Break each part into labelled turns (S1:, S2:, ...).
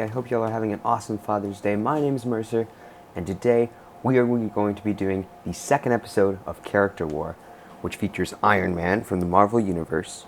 S1: I hope y'all are having an awesome Father's Day. My name is Mercer, and today we are going to be doing the second episode of Character War, which features Iron Man from the Marvel Universe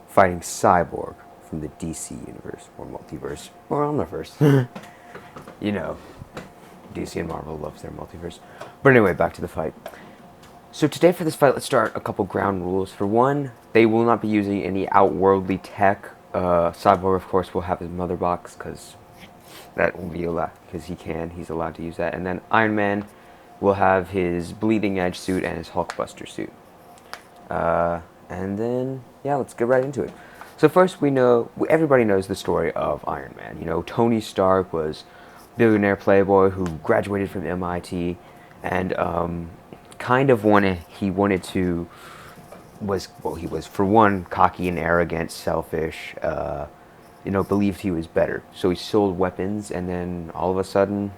S1: fighting Cyborg from the DC Universe, or Multiverse, or Omniverse. You know, DC and Marvel loves their multiverse. But anyway, back to the fight. So today for this fight, let's start a couple ground rules. For one, they will not be using any outworldly tech. Cyborg, of course, will have his mother box, because that will be allowed, because he's allowed to use that. And then Iron Man will have his Bleeding Edge suit and his Hulkbuster suit. And then, yeah, let's get right into it. So first, everybody knows the story of Iron Man. You know, Tony Stark was a billionaire playboy who graduated from MIT, and he was, for one, cocky and arrogant, selfish, believed he was better. So he sold weapons, and then all of a sudden,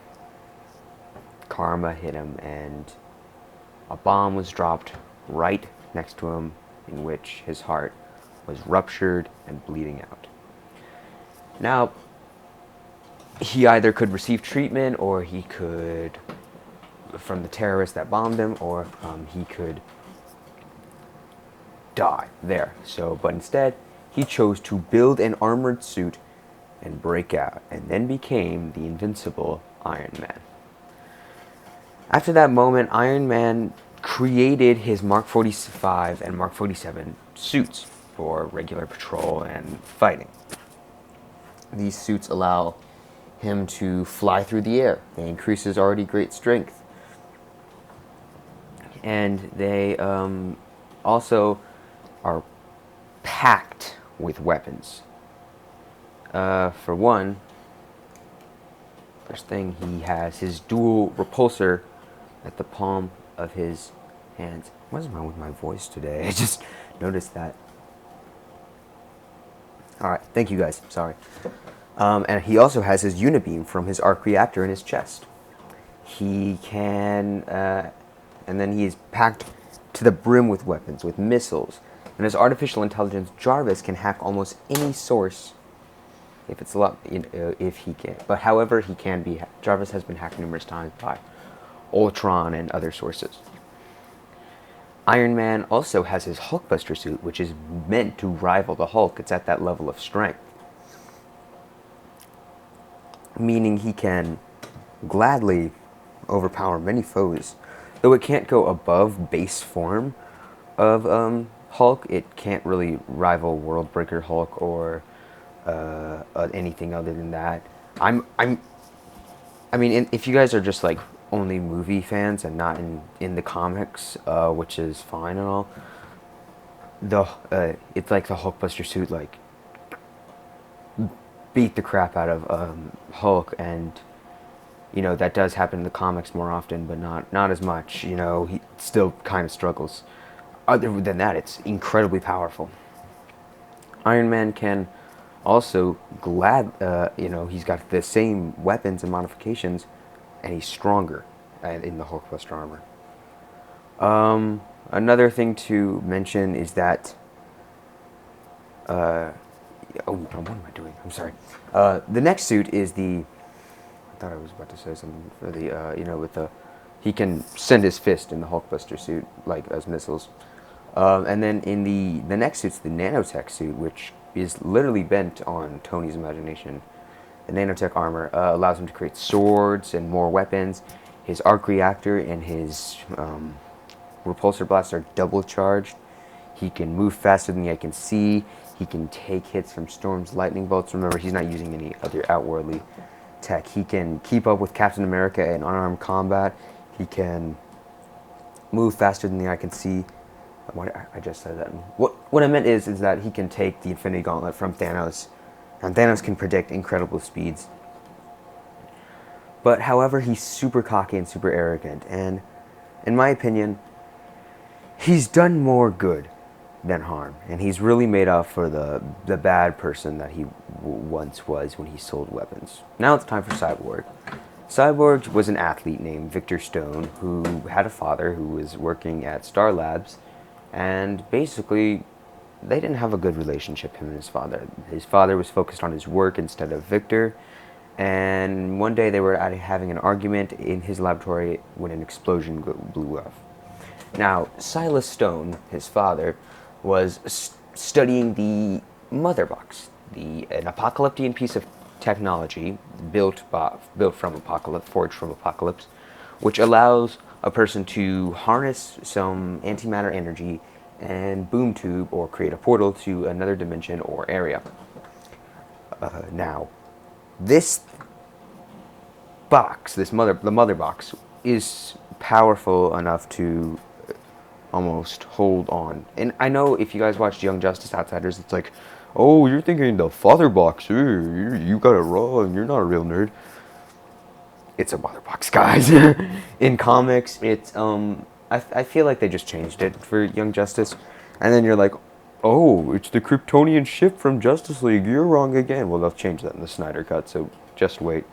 S1: karma hit him, and a bomb was dropped right next to him, in which his heart was ruptured and bleeding out. Now, he either could receive treatment, or he could, from the terrorists that bombed him, or he could die there. But instead, he chose to build an armored suit and break out, and then became the invincible Iron Man. After that moment, Iron Man created his Mark 45 and Mark 47 suits for regular patrol and fighting. These suits allow him to fly through the air. They increase his already great strength. And they also are packed with weapons. For one, first thing, he has his dual repulsor at the palm of his hands. What's wrong with my voice today? I just noticed that. Alright, thank you guys. Sorry. And he also has his unibeam from his arc reactor in his chest. He can, and then he is packed to the brim with weapons, with missiles. And his artificial intelligence, Jarvis, can hack almost any source if it's a lot, if he can. But however, he can be hacked. Jarvis has been hacked numerous times by Ultron and other sources. Iron Man also has his Hulkbuster suit, which is meant to rival the Hulk. It's at that level of strength, meaning he can gladly overpower many foes. Though it can't go above base form of Hulk, it can't really rival Worldbreaker Hulk or anything other than that. If you guys are just like only movie fans and not in the comics, which is fine and all, it's like the Hulkbuster suit like beat the crap out of Hulk, and that does happen in the comics more often, but not as much. He still kind of struggles. Other than that, it's incredibly powerful. Iron Man can also he's got the same weapons and modifications, and he's stronger in the Hulkbuster armor. Another thing to mention is that what am I doing? I'm sorry. The next suit is I thought I was about to say something for the he can send his fist in the Hulkbuster suit like as missiles. And then in the next suit's the nanotech suit, which is literally bent on Tony's imagination. The nanotech armor allows him to create swords and more weapons. His arc reactor and his repulsor blast are double charged. He can move faster than the eye can see. He can take hits from Storm's lightning bolts. Remember, he's not using any other outworldly tech. He can keep up with Captain America in unarmed combat. He can move faster than the eye can see. I just said that. What I meant is that he can take the Infinity Gauntlet from Thanos, and Thanos can predict incredible speeds. But however, he's super cocky and super arrogant, and in my opinion, he's done more good than harm, and he's really made up for the bad person that he once was when he sold weapons. Now it's time for Cyborg. Cyborg was an athlete named Victor Stone who had a father who was working at Star Labs, and basically they didn't have a good relationship, him and his father. His father was focused on his work instead of Victor, And one day they were having an argument in his laboratory when an explosion blew off. Now, Silas Stone, his father, was studying the mother box, an apocalyptic piece of technology built from Apocalypse, forged from Apocalypse, which allows a person to harness some antimatter energy and boom tube or create a portal to another dimension or area. Now, this box, the mother box, is powerful enough to almost hold on. And I know if you guys watched Young Justice Outsiders, it's like, oh, you're thinking the father box. You got it wrong. You're not a real nerd. It's a mother box, guys. In comics, it's I feel like they just changed it for Young Justice, and then you're like, oh, it's the Kryptonian ship from Justice League. You're wrong again. Well, they'll change that in the Snyder Cut, so just wait.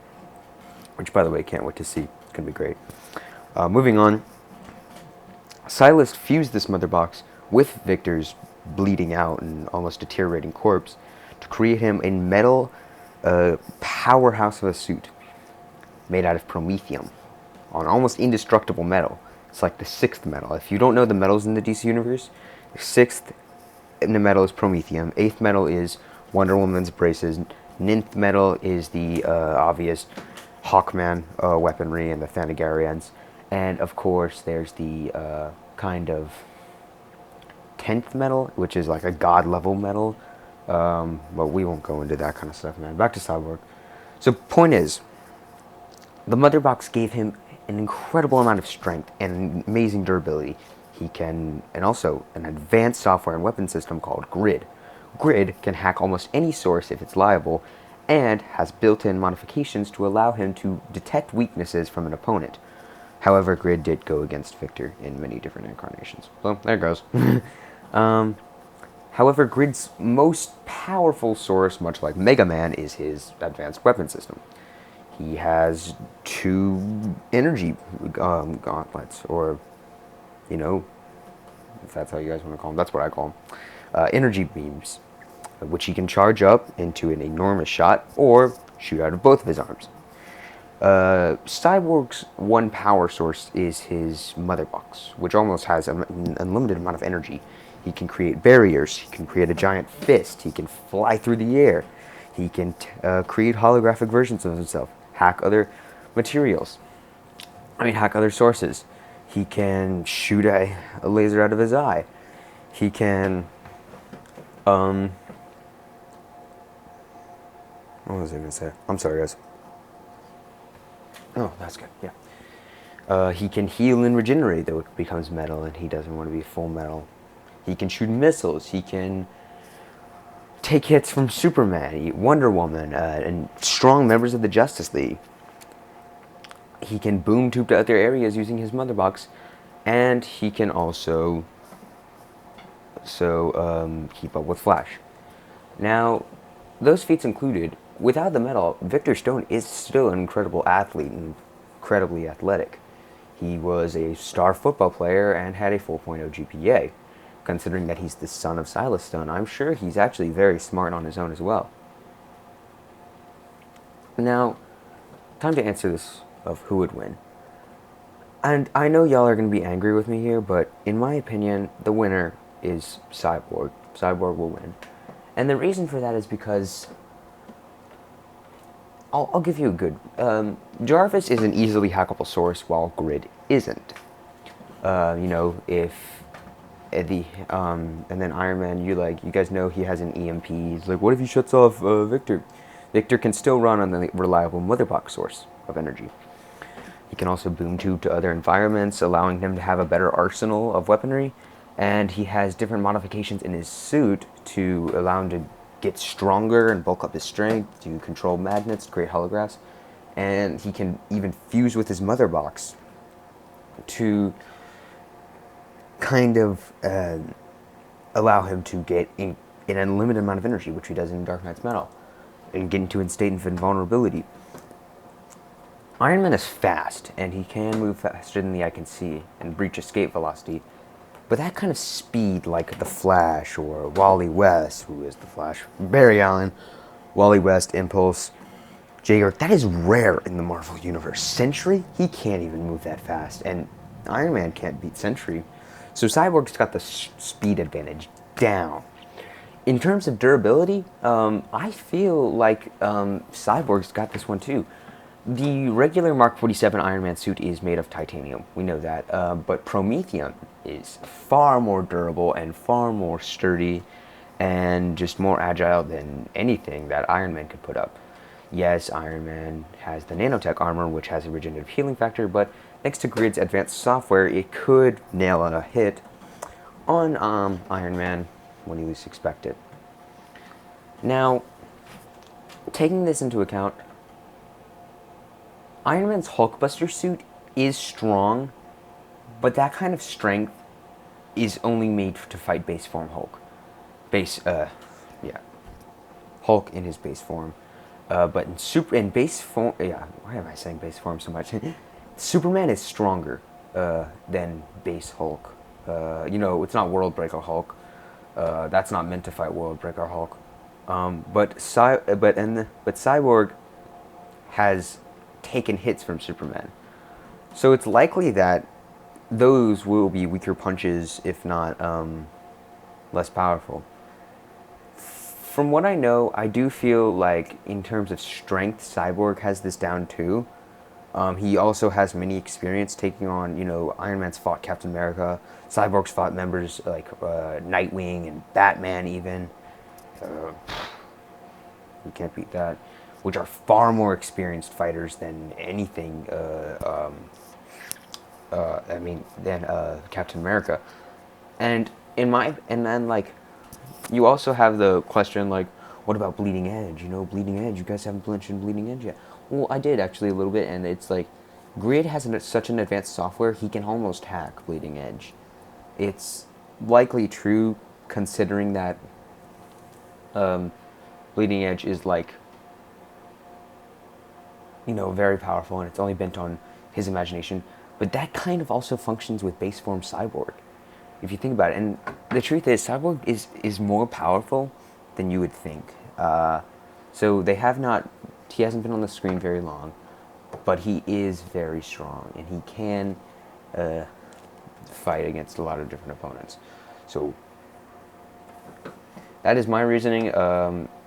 S1: Which, by the way, can't wait to see. It's gonna be great. Moving on. Silas fused this mother box with Victor's bleeding out and almost deteriorating corpse to create him a metal powerhouse of a suit made out of promethium, an almost indestructible metal. It's like the sixth metal. If you don't know the metals in the DC universe, the sixth in the metal is promethium. Eighth metal is Wonder Woman's braces. Ninth metal is the obvious Hawkman weaponry and the Thanagarians. And of course, there's the kind of 10th metal, which is like a god level metal. But we won't go into that kind of stuff, man. Back to Cyborg. So, point is, the mother box gave him an incredible amount of strength and amazing durability. And also an advanced software and weapon system called Grid. Grid can hack almost any source if it's liable, and has built-in modifications to allow him to detect weaknesses from an opponent. However, Grid did go against Victor in many different incarnations. So, there it goes. However, Grid's most powerful source, much like Mega Man, is his advanced weapon system. He has 2 energy gauntlets, or, if that's how you guys want to call them, that's what I call them. Energy beams, which he can charge up into an enormous shot, or shoot out of both of his arms. Cyborg's one power source is his mother box, which almost has an unlimited amount of energy. He can create barriers, he can create a giant fist, he can fly through the air, he can create holographic versions of himself, hack other materials, hack other sources. He can shoot a laser out of his eye. He can, what was I going to say? I'm sorry, guys. Oh, that's good, yeah. He can heal and regenerate, though it becomes metal, and he doesn't want to be full metal. He can shoot missiles. He can take hits from Superman, Wonder Woman, and strong members of the Justice League. He can boom tube to other areas using his mother box, and he can also keep up with Flash. Now, those feats included, without the metal, Victor Stone is still an incredible athlete and incredibly athletic. He was a star football player and had a 4.0 GPA. Considering that he's the son of Silas Stone, I'm sure he's actually very smart on his own as well. Now, time to answer this of who would win. And I know y'all are going to be angry with me here, but in my opinion, the winner is Cyborg. Cyborg will win. And the reason for that is because I'll give you a good... Jarvis is an easily hackable source, while Grid isn't. If... and then Iron Man, you guys know he has an EMP. He's like, what if he shuts off Victor? Victor can still run on the reliable mother box source of energy. He can also boom tube to other environments, allowing him to have a better arsenal of weaponry. And he has different modifications in his suit to allow him to get stronger and bulk up his strength, to control magnets, create holographs. And he can even fuse with his mother box to kind of allow him to get an unlimited amount of energy, which he does in Dark Knight's Metal, and get into a state of invulnerability. Iron Man is fast, and he can move faster than the eye can see, and breach escape velocity, but that kind of speed, like the Flash, or Wally West, who is the Flash, Barry Allen, Wally West, Impulse, Jaeger, that is rare in the Marvel Universe. Sentry, he can't even move that fast, and Iron Man can't beat Sentry. So Cyborg's got the speed advantage down. In terms of durability, I feel like Cyborg's got this one too. The regular Mark 47 Iron Man suit is made of titanium. We know that. But Prometheum is far more durable and far more sturdy and just more agile than anything that Iron Man could put up. Yes, Iron Man has the nanotech armor, which has a regenerative healing factor, but thanks to Grid's advanced software, it could nail a hit on Iron Man when you least expect it. Now, taking this into account, Iron Man's Hulkbuster suit is strong, but that kind of strength is only made to fight base form Hulk. Hulk in his base form. But in base form, why am I saying base form so much? Superman is stronger than base Hulk. It's not World Breaker Hulk. That's not meant to fight World Breaker Hulk. But Cyborg has taken hits from Superman, so it's likely that those will be weaker punches, if not less powerful. From what I know, I do feel like in terms of strength, Cyborg has this down too. He also has many experience taking on, Iron Man's fought Captain America, Cyborg's fought members like Nightwing and Batman even. You can't beat that. Which are far more experienced fighters than anything, than Captain America. And you also have the question, like, what about Bleeding Edge? Bleeding Edge, you guys haven't mentioned Bleeding Edge yet. Well, I did actually a little bit, and it's like, Grid has such an advanced software, he can almost hack Bleeding Edge. It's likely true, considering that Bleeding Edge is like, very powerful, and it's only bent on his imagination. But that kind of also functions with base form Cyborg, if you think about it. And the truth is, Cyborg is more powerful than you would think. So he hasn't been on the screen very long, but he is very strong, and he can fight against a lot of different opponents. So that is my reasoning.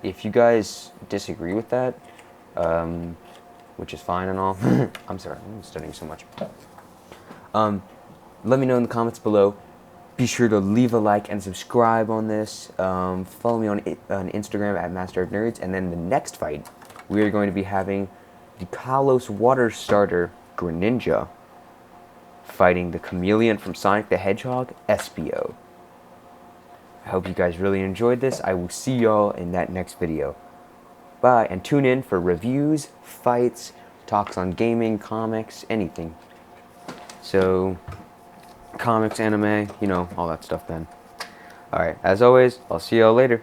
S1: If you guys disagree with that, which is fine and all, I'm sorry, I'm studying so much. Let me know in the comments below. Be sure to leave a like and subscribe on this. Follow me on Instagram at Master of Nerds. And then the next fight, we are going to be having the Kalos Water Starter Greninja fighting the Chameleon from Sonic the Hedgehog, Espio. I hope you guys really enjoyed this. I will see y'all in that next video. Bye, and tune in for reviews, fights, talks on gaming, comics, anything. So, comics, anime, all that stuff then. Alright, as always, I'll see y'all later.